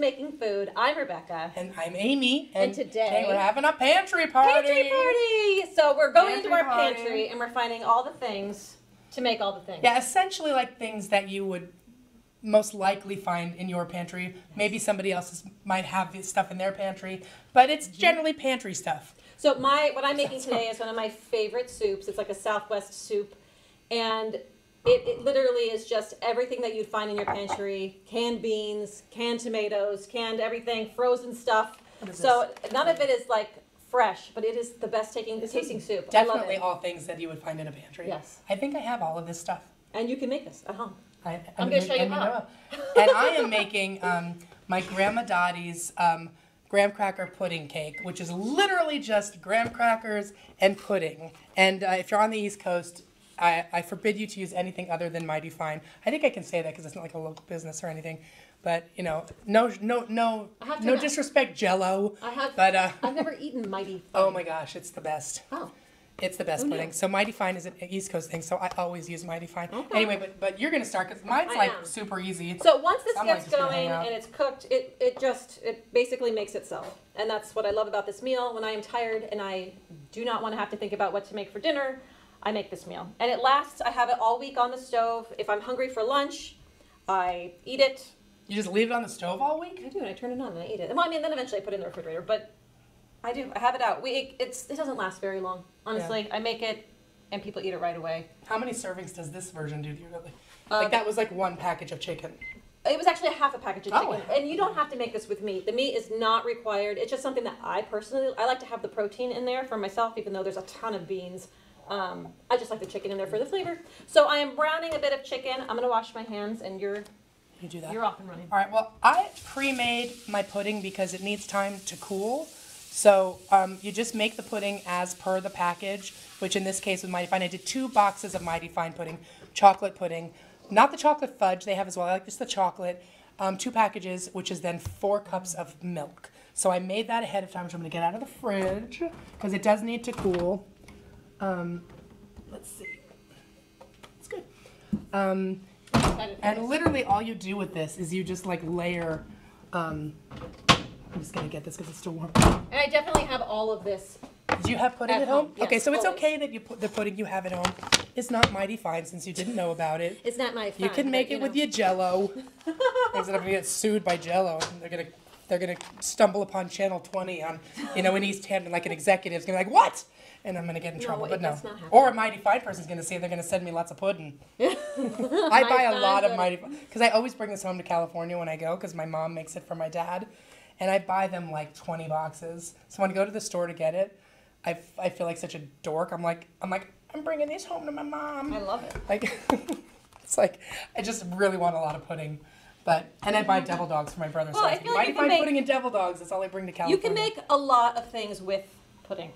Making Food. I'm Rebecca. And I'm Amy. And today we're having a pantry party. Pantry party! So we're going into our pantry and we're finding all the things to make all the things. Yeah, essentially like things that you would most likely find in your pantry. Maybe somebody else might have this stuff in their pantry, but it's generally pantry stuff. So what I'm making today is one of my favorite soups. It's like a Southwest soup, and it literally is just everything that you'd find in your pantry: canned beans, canned tomatoes, canned everything, frozen stuff. So none of it is like fresh, but it is the best tasting soup. Definitely I love it. all things that you would find in a pantry. Yes. I think I have all of this stuff. And you can make this at home. I'm going to show you how. And I am making my Grandma Dottie's graham cracker pudding cake, which is literally just graham crackers and pudding. And if you're on the East Coast, I forbid you to use anything other than Mighty Fine. I think I can say that because it's not like a local business or anything. But you know, no disrespect, Jell-O. I've never eaten Mighty Fine. Oh my gosh, it's the best. Oh. It's the best pudding. So Mighty Fine is an East Coast thing, so I always use Mighty Fine. Okay. Anyway, but you're gonna start because mine's super easy. So once this gets going and it's cooked, it basically makes itself, and that's what I love about this meal. When I am tired and I do not want to have to think about what to make for dinner, I make this meal, and it lasts. I have it all week on the stove. If I'm hungry for lunch, I eat it. You just leave it on the stove all week? I do, and I turn it on and I eat it. Well, I mean, then eventually I put it in the refrigerator, but I do. I have it out. It doesn't last very long, honestly. Yeah. I make it, and people eat it right away. How many servings does this version do? Like that was like one package of chicken. It was actually half a package of chicken, and you don't have to make this with meat. The meat is not required. It's just something that I like to have the protein in there for myself, even though there's a ton of beans. I just like the chicken in there for the flavor. So I am browning a bit of chicken. I'm going to wash my hands, and you do that. You're off and running. All right. Well, I pre-made my pudding because it needs time to cool. So you just make the pudding as per the package, which in this case with Mighty Fine, I did 2 boxes of Mighty Fine pudding, chocolate pudding, not the chocolate fudge they have as well. I like just the chocolate. 2 packages, which is then 4 cups of milk. So I made that ahead of time, which I'm going to get out of the fridge because it does need to cool. Let's see. It's good. And literally all you do with this is you just like layer. I'm just gonna get this because it's still warm. And I definitely have all of this. Do you have pudding at home? Yes, okay, so it's always. okay that you put the pudding you have at home is not Mighty Fine since you didn't know about it. It's not Mighty Fine. You can make it with your Jell-O. Things that I'm gonna get sued by Jell-O. They're gonna stumble upon Channel 20 on in East Hampton like an executive's gonna be like, what? And I'm gonna get in trouble. But no. Or a Mighty Fine person's gonna say they're gonna send me lots of pudding. I buy a lot of Mighty Fine because I always bring this home to California when I go because my mom makes it for my dad. And I buy them like 20 boxes. So when I go to the store to get it, I feel like such a dork. I'm bringing these home to my mom. I love it. Like, it's like, I just really want a lot of pudding. And I buy devil dogs for my brother. Well, so I feel Mighty like Fine pudding and devil dogs. That's all I bring to California. You can make a lot of things with pudding.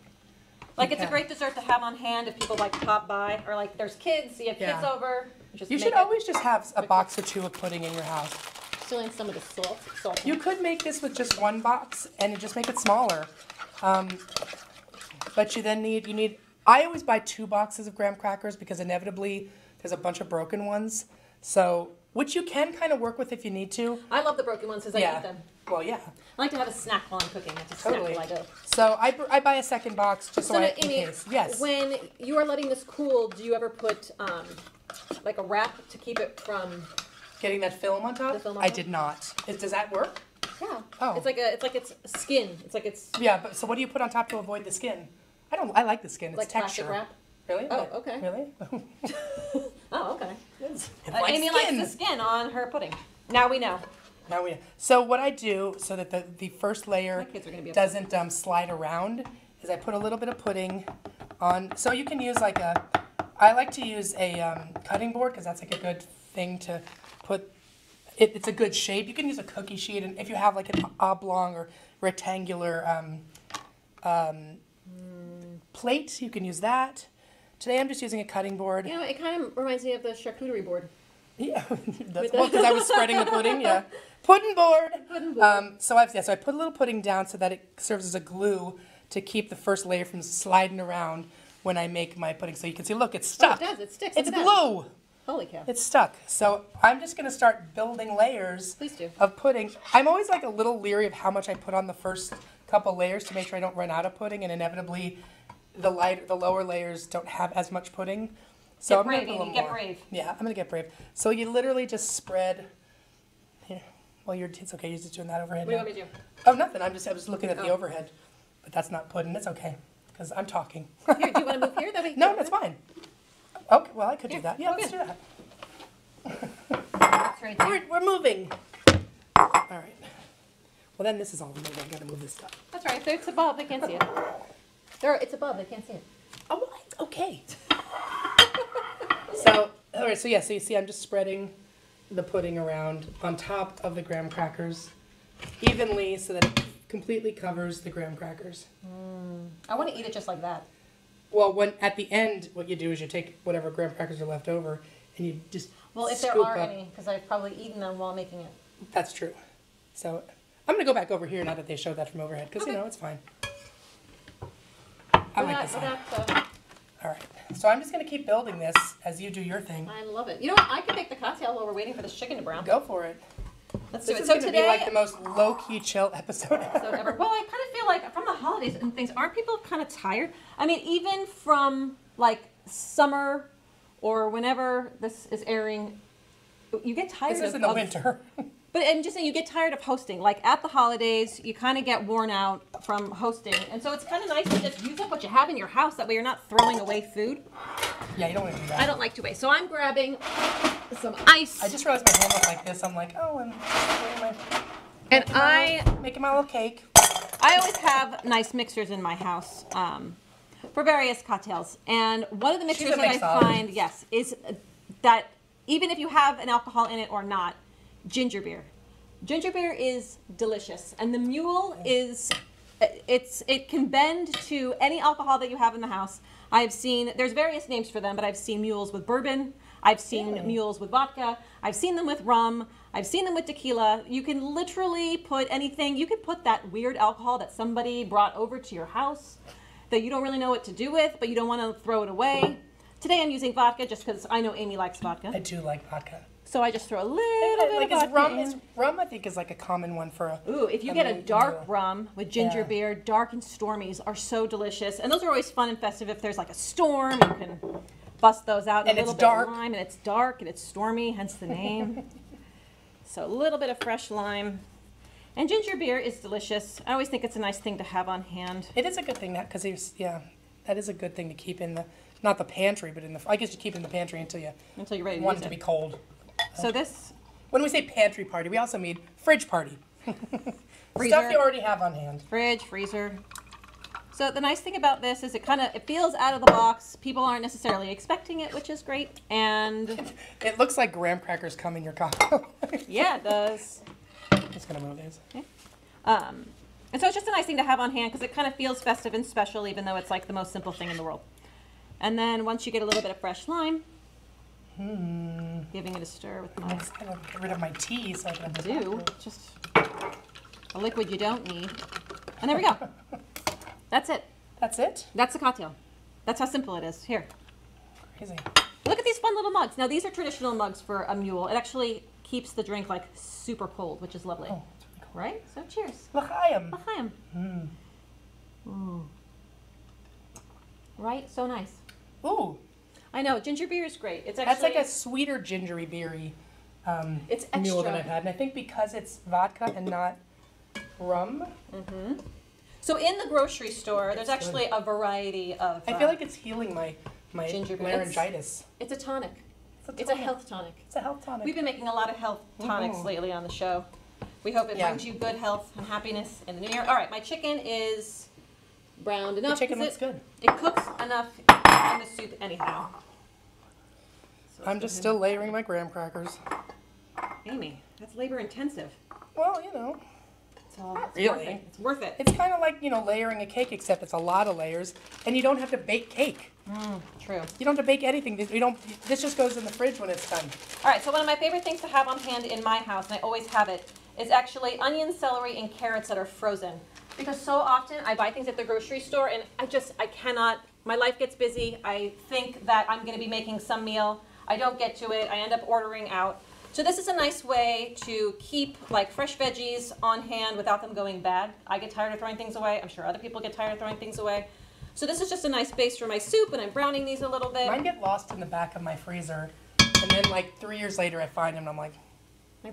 Like it's a great dessert to have on hand if people like to pop by, or like there's kids, you have kids over. You should always just have a box or 2 of pudding in your house. Still in some of the salt. You could make this with just 1 box and just make it smaller. But you need. I always buy 2 boxes of graham crackers because inevitably there's a bunch of broken ones. So, which you can kind of work with if you need to. I love the broken ones because I eat them. Well, yeah. I like to have a snack while I'm cooking. It's a snack while I go. So I buy a 2nd box just in case. Yes. When you are letting this cool, do you ever put like a wrap to keep it from getting that film on top? I did not. Does that work? Yeah. Oh. It's like it's skin. It's like it's. Yeah, but so what do you put on top to avoid the skin? I like the skin. It's like texture. Plastic wrap. Really? Oh, okay. Really? Oh, okay. Amy likes the skin on her pudding. Now we know. So what I do so that the first layer doesn't slide around is I put a little bit of pudding on. So you can use I like to use a cutting board because that's like a good thing to put. It's a good shape. You can use a cookie sheet, and if you have like an oblong or rectangular plate, you can use that. Today I'm just using a cutting board. It kind of reminds me of the charcuterie board. Yeah, that's because I was spreading the pudding. Yeah, pudding board. Pudding board. So I put a little pudding down so that it serves as a glue to keep the first layer from sliding around when I make my pudding. So you can see, look, it's stuck. Oh, it does. It sticks. It's glue. Holy cow. It's stuck. So I'm just going to start building layers Please do. of pudding. I'm always like a little leery of how much I put on the first couple layers to make sure I don't run out of pudding, and inevitably the lower layers don't have as much pudding. So I'm brave, gonna put a Amy, little get more. brave. Yeah, I'm gonna get brave. So you literally just spread. Here, well, it's okay. You're just doing that overhead. What do you now. want me to do? Oh, nothing. I was looking at the Oh. overhead, but that's not pudding. It's okay because I'm talking. Here, do you want to move here? No, that's fine. Okay, well I could do Here, that. Yeah, okay. let's do that. That's right there. We're moving. All right. Well, then this is all moving. I gotta move this stuff. That's right. It's above. They can't see it. It's above. They can't see it. Oh, well, okay. So, all right. So yeah. So you see, I'm just spreading the pudding around on top of the graham crackers evenly, so that it completely covers the graham crackers. I want to eat it just like that. Well, at the end, what you do is you take whatever graham crackers are left over, and you just Well, if there scoop are up. any, because I've probably eaten them while making it. That's true. So I'm gonna go back over here now that they showed that from overhead, because you know it's fine. I like this one. All right. So I'm just gonna keep building this as you do your thing. I love it. You know what? I could make the cocktail while we're waiting for this chicken to brown. Go for it. Let's do This it. is So gonna today, be like the most low-key chill episode episode ever. ever. Well, I kind of feel like from the holidays and things, aren't people kind of tired? I mean, even from like summer or whenever this is airing, you get tired. This is in the winter. But I'm just saying, you get tired of hosting. Like at the holidays, you kind of get worn out from hosting, and so it's kind of nice to just use up what you have in your house. That way, you're not throwing away food. Yeah, you don't want to do that. I don't like to waste, so I'm grabbing some ice. I just realized my hand was like this. I'm like, oh, and making my little cake. I always have nice mixers in my house for various cocktails. And one of the mixers She's a that I mixologist. find, yes, is that even if you have an alcohol in it or not, ginger beer. Ginger beer is delicious, and the mule is, it can bend to any alcohol that you have in the house. I've seen, there's various names for them, but I've seen mules with bourbon. I've seen mules with vodka. I've seen them with rum. I've seen them with tequila. You can literally put anything. You can put that weird alcohol that somebody brought over to your house that you don't really know what to do with, but you don't want to throw it away. Today I'm using vodka just because I know Amy likes vodka. I do like vodka. So I just throw a little bit of vodka in. Rum, I think, is like a common one for a... Ooh, if you get a dark mule. rum with ginger beer, dark and stormies are so delicious. And those are always fun and festive. If there's like a storm, you can bust those out. And a little it's bit dark. of lime, and it's dark, and it's stormy, hence the name. So a little bit of fresh lime. And ginger beer is delicious. I always think it's a nice thing to have on hand. It is a good thing, because that is a good thing to keep in the, not the pantry, but in the, I guess you keep it in the pantry until you're ready to want use it to it. be cold. So this When we say pantry party, we also mean fridge party. freezer, Stuff you already have on hand. fridge, freezer. So the nice thing about this is it feels out of the box. People aren't necessarily expecting it, which is great. And It looks like graham crackers come in your cocktail. yeah, it does. Just gonna move these. Okay. And so it's just a nice thing to have on hand because it kind of feels festive and special, even though it's like the most simple thing in the world. And then once you get a little bit of fresh lime, giving it a stir with I'm my just gonna get rid of my tea so I can just a liquid you don't need. And there we go. That's it. That's it? That's the cocktail. That's how simple it is. Here. Crazy. Look at these fun little mugs. Now these are traditional mugs for a mule. It actually keeps the drink like super cold, which is lovely. Oh, that's really cool. Right? So cheers. L'chaim. L'chaim. Ooh. Right? So nice. Ooh, I know, ginger beer is great. It's actually that's like a sweeter gingery beery it's mule extra. than I've had. And I think because it's vodka and not rum, So in the grocery store, there's actually a variety of. I feel like it's healing my ginger beer. laryngitis. It's a tonic. It's a tonic. health tonic. It's a health tonic. We've been making a lot of health tonics lately on the show. We hope it Yeah. brings you good health and happiness in the new year. All right, my chicken is browned enough. The chicken 'cause looks good. It cooks enough in the soup anyhow. So I'm just still layering my graham crackers. Amy, that's labor intensive. Well, you know, It's worth really. it. It's worth it. It's kind of like, layering a cake, except it's a lot of layers, and you don't have to bake cake. True. You don't have to bake anything. This just goes in the fridge when it's done. All right, so one of my favorite things to have on hand in my house, and I always have it, is actually onions, celery, and carrots that are frozen. Because so often I buy things at the grocery store, and I cannot, my life gets busy. I think that I'm going to be making some meal. I don't get to it. I end up ordering out. So this is a nice way to keep like fresh veggies on hand without them going bad. I get tired of throwing things away. I'm sure other people get tired of throwing things away. So this is just a nice base for my soup, and I'm browning these a little bit. Mine get lost in the back of my freezer, and then like 3 years later I find them and I'm like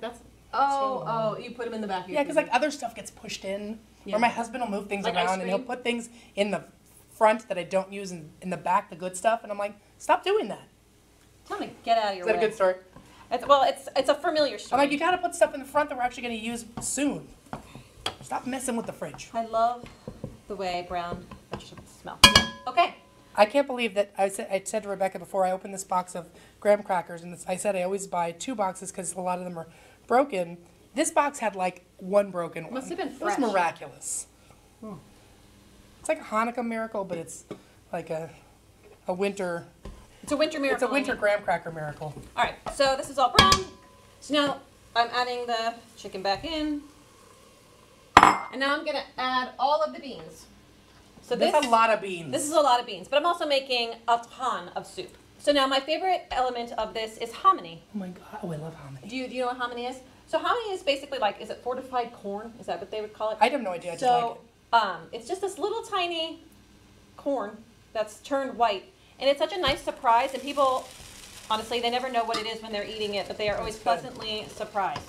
that's oh, you put them in the back of your because like other stuff gets pushed in, Yeah. or my husband will move things Like ice around and he'll cream? put things in the front that I don't use in the back, the good stuff, and I'm like, stop doing that. Tell me, get out of your Is that way. a good story? It's a familiar I'm story. like, you gotta put stuff in the front that we're actually gonna use soon. Stop messing with the fridge. I love the way brown vegetables smell. Okay. I can't believe that I said to Rebecca before I opened this box of graham crackers, and I said I always buy 2 boxes because a lot of them are broken. This box had like 1 broken one. Must have been It was fresh. miraculous. It's like a Hanukkah miracle, but it's like a winter. It's a winter miracle. It's a winter graham cracker miracle. All right, so this is all brown. So now I'm adding the chicken back in. And now I'm gonna add all of the beans. So That's a lot of beans. This is a lot of beans, but I'm also making a ton of soup. So now my favorite element of this is hominy. Oh my god! Oh, I love hominy. Do you know what hominy is? So hominy is basically like, is it fortified corn? Is that what they would call it? I have no idea. I just like it. It's just this little tiny corn that's turned white. And it's such a nice surprise, and people, honestly, they never know what it is when they're eating it, but they are always pleasantly surprised.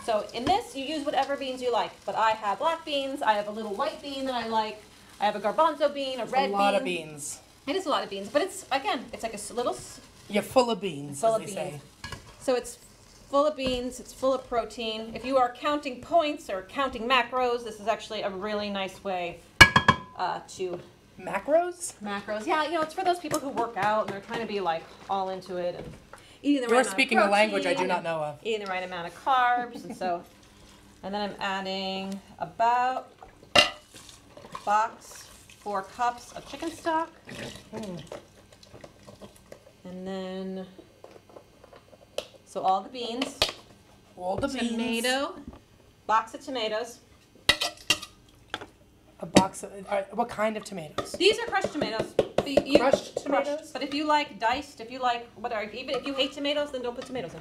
So in this, you use whatever beans you like, but I have black beans, I have a little white bean that I like, I have a garbanzo bean, a red bean. A lot of beans. It is a lot of beans, but it's, again, it's like a little... You're full of beans, Full as of they beans. say. So it's full of beans, it's full of protein. If you are counting points or counting macros, this is actually a really nice way to... Macros? Macros. Yeah, you know, it's for those people who work out and they're trying to be like all into it and eating the right You're amount speaking of a language I do protein, not know of. eating the right amount of carbs, and so, and then I'm adding about box 4 cups of chicken stock, and then so all the beans, All the beans. tomato, box of tomatoes. A box of, what kind of tomatoes? These are crushed tomatoes. Crushed tomatoes? But if you like diced, if you like whatever, even if you hate tomatoes, then don't put tomatoes in.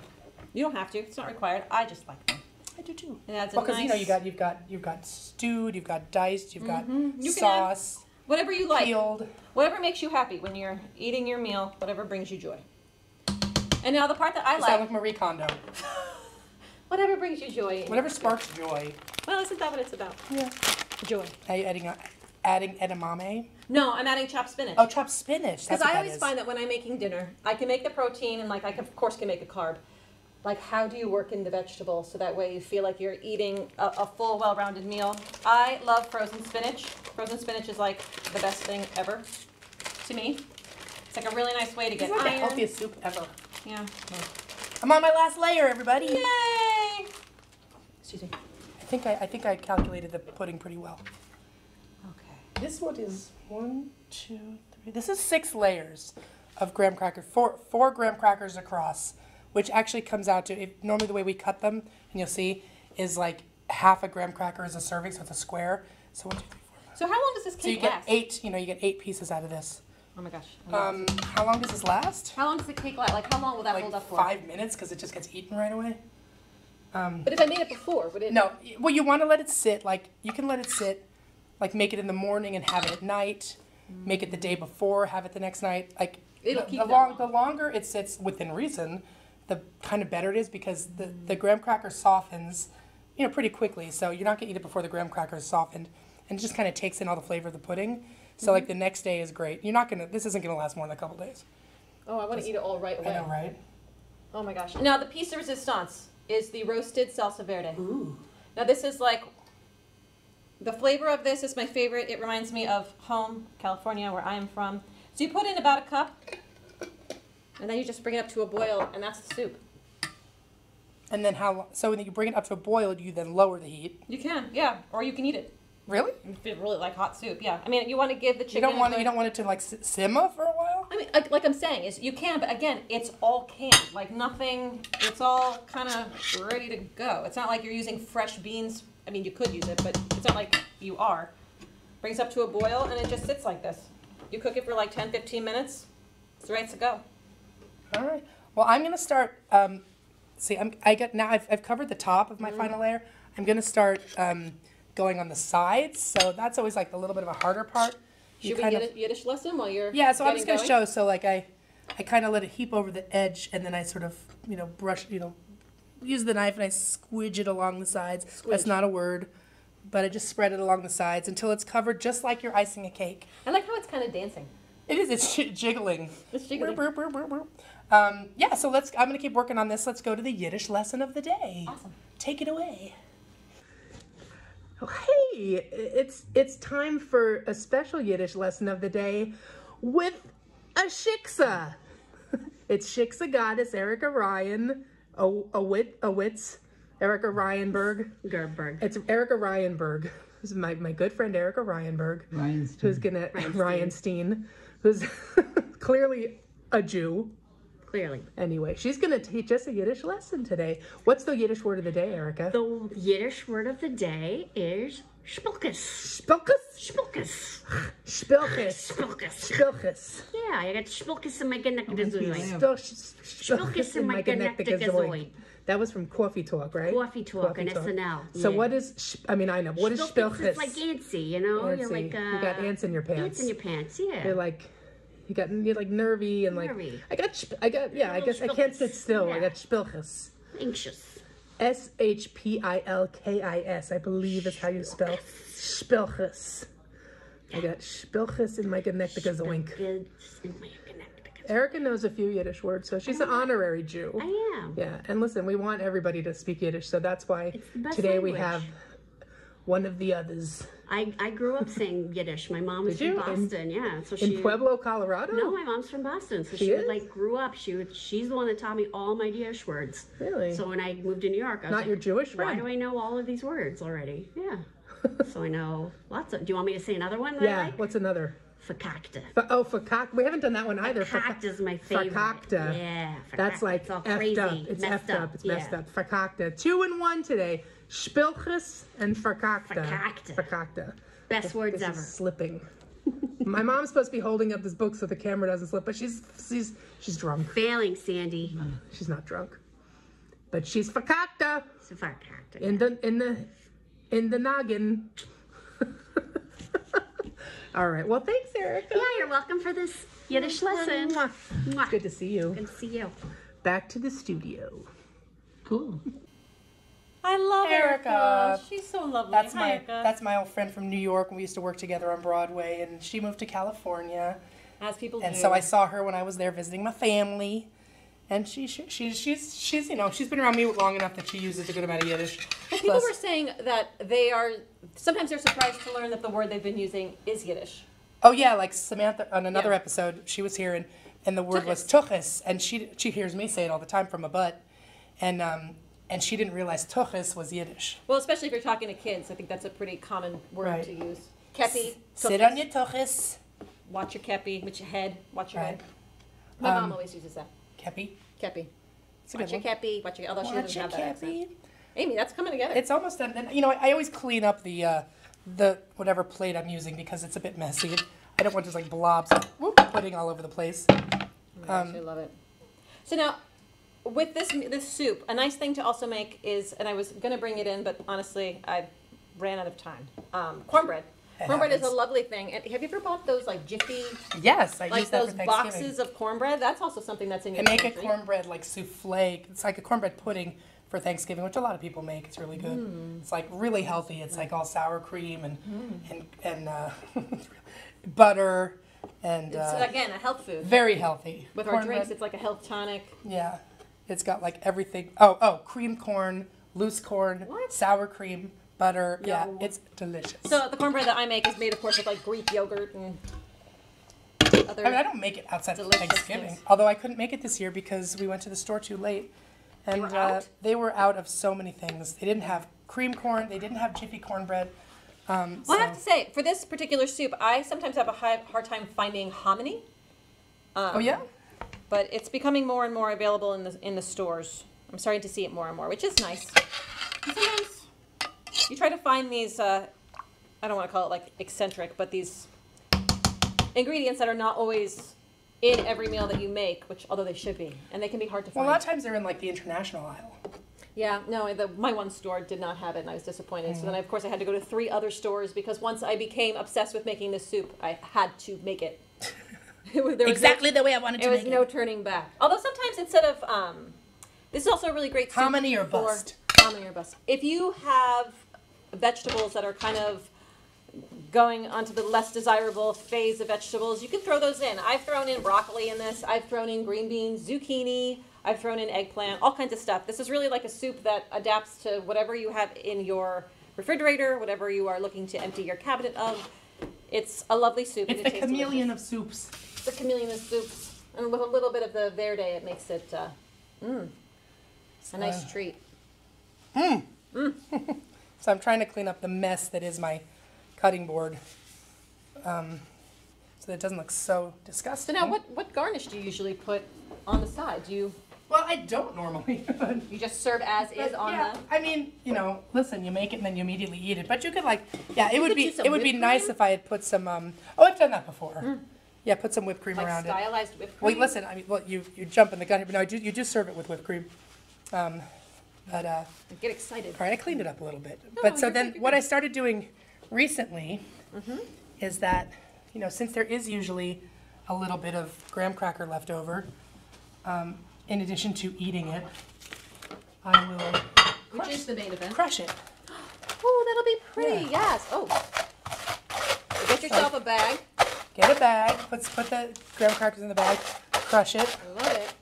You don't have to. It's not required. I just like them. I do too. It adds a Well, because nice, you know you've got stewed, you've got diced, you've got You can sauce, whatever you like. peeled. Whatever makes you happy when you're eating your meal. Whatever brings you joy. And now the part that I You sound like. like Marie Kondo. Whatever brings you joy. Whatever sparks joy. Well, isn't that what it's about? Yeah. Joy. Are you adding edamame? No, I'm adding chopped spinach. Oh, chopped spinach. Because That's what I that always is. find that when I'm making dinner, I can make the protein and like I can, of course can make a carb. Like how do you work in the vegetable so that way you feel like you're eating a full, well-rounded meal? I love frozen spinach. Frozen spinach is like the best thing ever to me. It's like a really nice way to get It's like the iron. healthiest soup ever. Yeah. I'm on my last layer, everybody. Yay! Excuse me. I think I calculated the pudding pretty well. Okay. This one is 1, 2, 3. This is 6 layers of graham crackers. Four graham crackers across, which actually comes out to, normally the way we cut them, and you'll see, is like half a graham cracker is a serving, so it's a square. So 1, 2, 3, 4, 5. So how long does this So you cake get last? 8. You get 8 pieces out of this. Oh my gosh. How long does this last? How long does the cake last? Like how long will that Like hold up for? 5 minutes, because it just gets eaten right away. But if I made it before, would it? No, well, you want to let it sit. Like you can let it sit, like make it in the morning and have it at night. Make it the day before, have it the next night. Like It'll keep the that long. the longer it sits within reason, the kind of better it is because the graham cracker softens, pretty quickly. So you're not gonna eat it before the graham cracker is softened, and it just kind of takes in all the flavor of the pudding. So like the next day is great. This isn't gonna last more than a couple days. Oh, I want to eat it all right away. I know, right? Oh my gosh. Now the piece de resistance is the roasted salsa verde. Ooh. Now this is like, the flavor of this is my favorite. It reminds me of home, California, where I am from. So you put in about a cup, and then you just bring it up to a boil, and that's the soup. And then so when you bring it up to a boil, you then lower the heat. You can, yeah, or you can eat it. Really? If you really like hot soup, yeah. I mean, you want to give the chicken. You don't want it to like simmer for a while? I mean, like I'm saying, is you can, but again, it's all canned. Like nothing, it's all kind of ready to go. It's not like you're using fresh beans. I mean, you could use it, but it's not like you are. Brings up to a boil, and it just sits like this. You cook it for like 10, 15 minutes. It's ready to go. All right. Well, I'm gonna start. See, I've covered the top of my final layer. I'm gonna start going on the sides. So that's always like a little bit of a harder part. Should we get a Yiddish lesson while you're so I'm just gonna show. So like I kind of let it heap over the edge, and then I sort of brush use the knife and I squidge it along the sides. Squidge. That's not a word, but I just spread it along the sides until it's covered, just like you're icing a cake. I like how it's kind of dancing. It is. It's jiggling. It's jiggling. Burp, burp, burp, burp, burp. Yeah. So I'm gonna keep working on this. Let's go to the Yiddish lesson of the day. Awesome. Take it away. Oh, hey! It's time for a special Yiddish lesson of the day with a shiksa. It's shiksa goddess Erica Ryan. Erica Ryanberg. Gerberg. It's Erica Ryanberg. This is my good friend Erica Ryanberg. Ryanstein, who's clearly a Jew. Clearly. Anyway, she's going to teach us a Yiddish lesson today. What's the Yiddish word of the day, Erica? The Yiddish word of the day is spilkus. Spilkus? Spilkus. Spilkus. Spilkus. Spilkus. Yeah, I got spilkus in my genektikezoid. Spilkus in my genektikezoid. That was from Coffee Talk, right? Coffee Talk on SNL. So what is, I know, what is spilkus? It's like antsy, You're like, you got ants in your pants. Ants in your pants, yeah. You're like, you're like nervy and like, nervy. I guess I can't sit still. Yeah. I got spilkus. Anxious. Shpilkis, I believe is how you spell spilkus. I got spilkus in my genektikezoink. Erica knows a few Yiddish words, so she's an honorary Jew. I am. Yeah, and listen, we want everybody to speak Yiddish, so that's why today language. we have one of the others. I grew up saying Yiddish. My mom was from Boston, So she in Pueblo, Colorado? No, my mom's from Boston, so she grew up. She's the one that taught me all my Yiddish words. Really? So when I moved to New York, I was not your Jewish friend. Why do I know all of these words already? Yeah. So I know lots of. Do you want me to say another one? What's another? Fakakta. Fakakta. We haven't done that one either. Fakakta is my favorite. Fakakta. Yeah. That's like effed up. It's effed up. It's messed up. Fakakta. 2 in 1 today. Spilkus and fakakta. Fakakta. Best words ever. Is slipping. My mom's supposed to be holding up this book so the camera doesn't slip, but she's drunk. Failing, Sandy. She's not drunk, but she's fakakta. It's a fakakta. In the noggin. All right. Well, thanks, Erica. Yeah, you're welcome for this Yiddish lesson. It's good to see you. Good to see you. Back to the studio. Cool. I love Erica. She's so lovely. That's my old friend from New York. We used to work together on Broadway, and she moved to California. As people do. And so I saw her when I was there visiting my family. And she's been around me long enough that she uses a good amount of Yiddish. Well, people were saying that sometimes they're surprised to learn that the word they've been using is Yiddish. Oh yeah, like Samantha on another episode, she was here and the word was tuchis, and she hears me say it all the time from a butt, and she didn't realize tuchis was Yiddish. Well, especially if you're talking to kids, I think that's a pretty common word to use. Kepi. Sit on your tuchis. Watch your kepi with your head. Watch your head. My mom always uses that. Kepi. Kepi. Watch your kepi. Although she doesn't have that accent. Amy, that's coming together. It's almost done. And, I always clean up the whatever plate I'm using because it's a bit messy. I don't want just like blobs of pudding all over the place. I love it. So now, with this soup, a nice thing to also make is, and I was going to bring it in, but honestly, I ran out of time. Cornbread. Cornbread is a lovely thing. And have you ever bought those like Jiffy? Yes, I use that for Thanksgiving. Like those boxes of cornbread. That's also something that's in your pantry. I make a cornbread like souffle. It's like a cornbread pudding for Thanksgiving, which a lot of people make. It's really good. It's like really healthy. It's like all sour cream and butter and. It's again a health food. Very healthy. With our drinks, it's like a health tonic. Yeah, it's got like everything. Oh, cream corn, loose corn, sour cream. Butter, it's delicious. So the cornbread that I make is made, of course, with like Greek yogurt and other. I don't make it outside of Thanksgiving. Things. Although I couldn't make it this year because we went to the store too late, and they were out of so many things. They didn't have cream corn. They didn't have Jiffy cornbread. Well, I have to say, for this particular soup, I sometimes have a hard time finding hominy. Oh yeah. But it's becoming more and more available in the stores. I'm starting to see it more and more, which is nice. And sometimes. You try to find these, I don't want to call it like eccentric, but these ingredients that are not always in every meal that you make, which although they should be, and they can be hard to find. Well, a lot of times they're in like the international aisle. Yeah, no, my one store did not have it, and I was disappointed. So then, of course, I had to go to 3 other stores because once I became obsessed with making this soup, I had to make it. There was Exactly the way I wanted to make it. There was no turning back. Although sometimes instead of, this is also a really great soup. Hominy or bust? Hominy or bust. If you have vegetables that are kind of going onto the less desirable phase of vegetables, you can throw those in. I've thrown in broccoli in this. I've thrown in green beans, zucchini. I've thrown in eggplant, all kinds of stuff. This is really like a soup that adapts to whatever you have in your refrigerator, whatever you are looking to empty your cabinet of. It's a lovely soup. It's the chameleon of soups. It's the chameleon of soups. And with a little bit of the verde, it makes it a nice treat. So I'm trying to clean up the mess that is my cutting board so that it doesn't look so disgusting. So now what garnish do you usually put on the side? Do you... Well, I don't normally. You just serve as is on yeah, the... I mean, you know, listen, you make it and then you immediately eat it. But you could like, yeah, it would be nice if I had put some, oh, I've done that before. Yeah, put some whipped cream like around stylized whipped it. cream? Well, listen, I mean, well, you jump in the gun here, but no, you do serve it with whipped cream. Get excited. All right, I cleaned it up a little bit. No, But so you're then good, what I started doing recently is that, you know, since there is usually a little bit of graham cracker left over, in addition to eating it, I will Which is the main event. crush it. Oh, that'll be pretty, yes. Oh. Get yourself a bag. Get a bag, put the graham crackers in the bag, crush it. I love it.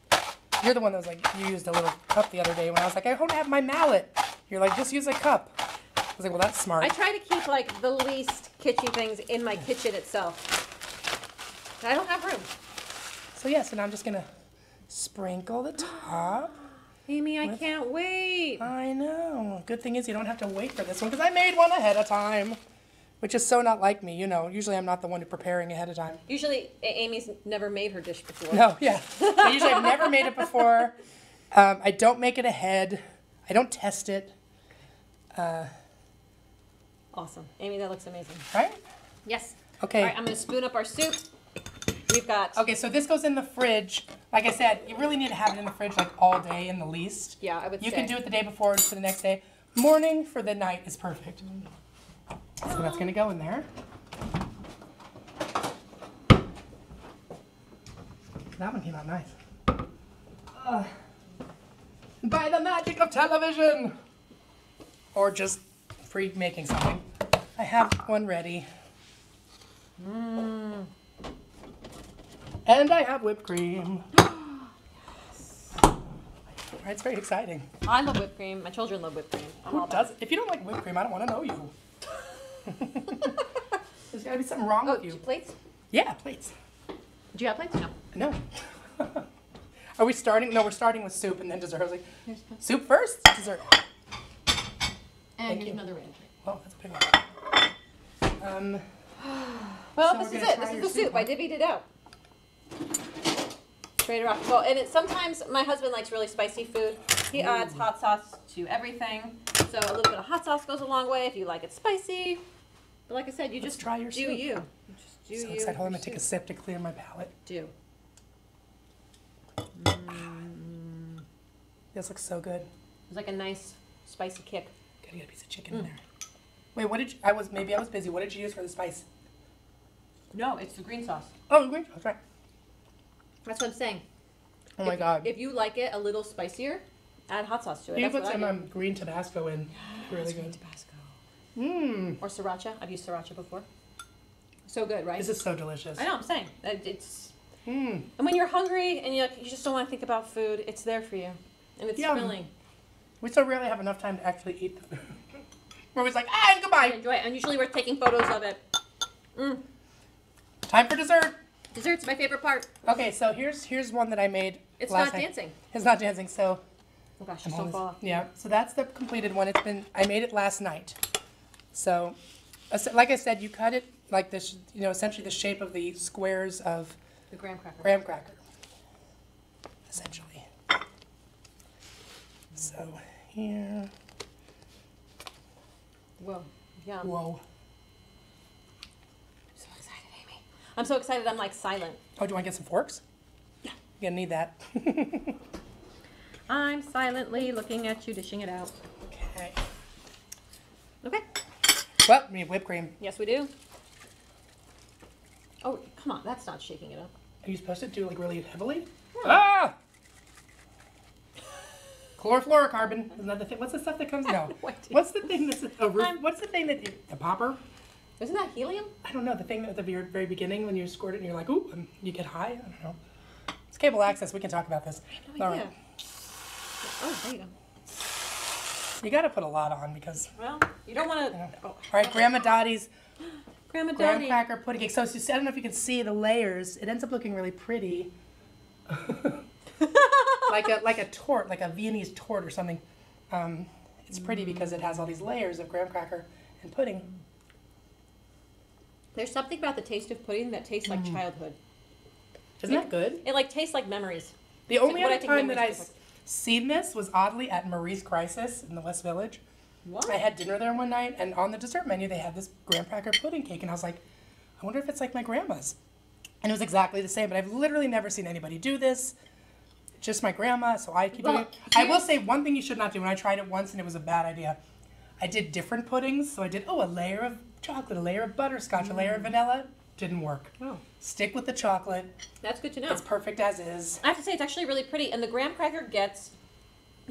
You're the one that was like, you used a little cup the other day when I was like, I don't have my mallet. You're like, just use a cup. I was like, well, that's smart. I try to keep like the least kitschy things in my kitchen itself. I don't have room. So yeah, so now I'm just gonna sprinkle the top. Amy, I can't wait. I know. Good thing is you don't have to wait for this one because I made one ahead of time, which is so not like me. You know, usually I'm not the one preparing ahead of time. Usually Amy's never made her dish before. No, yeah. I usually I've never made it before. I don't make it ahead. I don't test it. Awesome. Amy, that looks amazing. Right? Yes. Okay. All right, I'm going to spoon up our soup. We've got... Okay, so this goes in the fridge. Like I said, you really need to have it in the fridge like all day in the least. Yeah, I would say. You can do it the day before for the next day. Morning for the night is perfect. So that's going to go in there. That one came out nice. By the magic of television! Or just free making something. I have one ready. And I have whipped cream. Yes. Right, it's very exciting. I love whipped cream. My children love whipped cream. Who does? If you don't like whipped cream, I don't want to know you. There's got to be something wrong with you. Plates? Yeah, plates. Do you have plates? No. No. Are we starting? No, we're starting with soup and then dessert. I was like, soup first, dessert. And here's another red plate. Oh, that's a big one. Well, So this we're is gonna it. try This is your the soup. soup, I huh? divvied it out. Straight rock. Well, and sometimes my husband likes really spicy food. He adds hot sauce to everything. So a little bit of hot sauce goes a long way if you like it spicy. But like I said, you just try your do soup. you. Just do So you. excited. Hold on, I'm going to take a sip to clear my palate. Do. This looks so good. It's like a nice spicy kick. Gotta get a piece of chicken in there. Wait, what did you, maybe I was busy. What did you use for the spice? No, it's the green sauce. Oh, green. That's right. That's what I'm saying. Oh my God. If you like it a little spicier, add hot sauce to it. You That's put what I some do. green Tabasco in. Really That's good. green Tabasco. Mmm. Or sriracha. I've used sriracha before. So good, right? This is so delicious. I know, I'm saying. It's Mmm. And when you're hungry and you just don't want to think about food, it's there for you. And it's Yum. filling. We so rarely have enough time to actually eat the food. We're always like, and goodbye. Enjoy it. And usually we're taking photos of it. Time for dessert. Dessert's my favorite part. Okay, so here's one that I made. It's last not night. dancing. It's not dancing. So Oh gosh, just don't fall off. yeah. So that's the completed one. I made it last night. So, like I said, you cut it like this. You know, essentially the shape of the squares of The graham cracker. graham cracker. Essentially. So here. Whoa. Yum. Whoa. I'm so excited, Amy. I'm so excited I'm like silent. Oh, do you want to get some forks? You're gonna need that. I'm silently looking at you dishing it out. Okay. Okay. Well, we need whipped cream. Yes, we do. Oh, come on. That's not shaking it up. Are you supposed to do like really heavily? Yeah. Ah! Chlorofluorocarbon. Isn't that the thing? What's the stuff that comes? No. What's the thing that's what's the thing that the popper? Isn't that helium? I don't know. The thing at the very beginning when you squirt it and you're like, ooh, and you get high. I don't know. It's cable access. We can talk about this. No All idea. right. Oh, there you go. You got to put a lot on because. Well, you don't want to. You know. Oh. All right, Grandma Dottie's Grandma graham Dottie. cracker pudding cake. So I don't know if you can see the layers. It ends up looking really pretty. like a tort, like a Viennese tort or something. It's pretty because it has all these layers of graham cracker and pudding. There's something about the taste of pudding that tastes like childhood. Isn't that good? It like tastes like memories. The only what I other think time that memories I've taste seen this was oddly at Marie's Crisis in the West Village. What? I had dinner there one night, and on the dessert menu they had this graham cracker pudding cake, and I was like, I wonder if it's like my grandma's. And it was exactly the same, but I've literally never seen anybody do this. Just my grandma, so I keep doing it. I will say one thing you should not do, and I tried it once and it was a bad idea. I did different puddings, so I did, a layer of chocolate, a layer of butterscotch, a layer of vanilla. Didn't work. Oh. Stick with the chocolate. That's good to know. It's perfect as is. I have to say, it's actually really pretty, and the graham cracker gets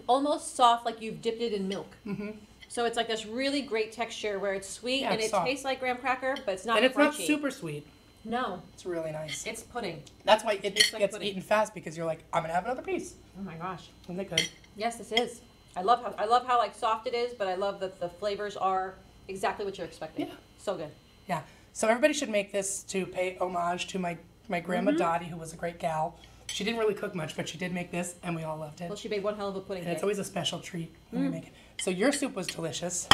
almost soft, like you've dipped it in milk. Mm-hmm. So it's like this really great texture where it's sweet and it tastes like graham cracker, but it's not And it's crunchy. not super sweet. No. It's really nice. It's pudding. That's why it like gets pudding. eaten fast because you're like, I'm gonna have another piece. Oh my gosh. Isn't that good? Yes, this is. I love how like soft it is, but I love that the flavors are exactly what you're expecting. Yeah. So good. Yeah. So everybody should make this to pay homage to my grandma Dottie, who was a great gal. She didn't really cook much, but she did make this, and we all loved it. Well, she made one hell of a pudding And it's cake. always a special treat when we make it. So your soup was delicious.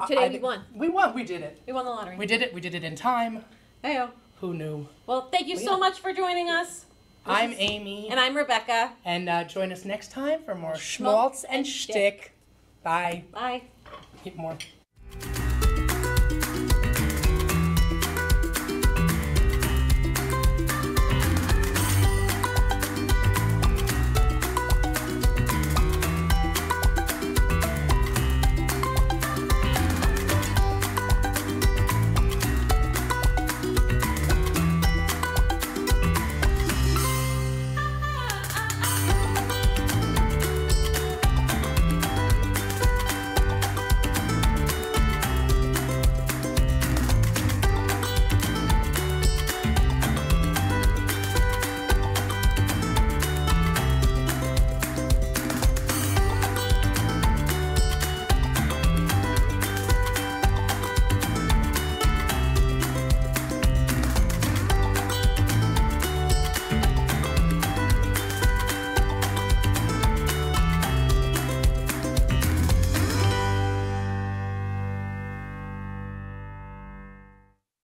Today we won. We won. We did it. We won the lottery. We did it. We did it in time. Heyo. Who knew? Well, thank you so much for joining us. I'm Amy. And I'm Rebecca. And join us next time for more schmaltz and shtick. Bye. Bye. Eat more.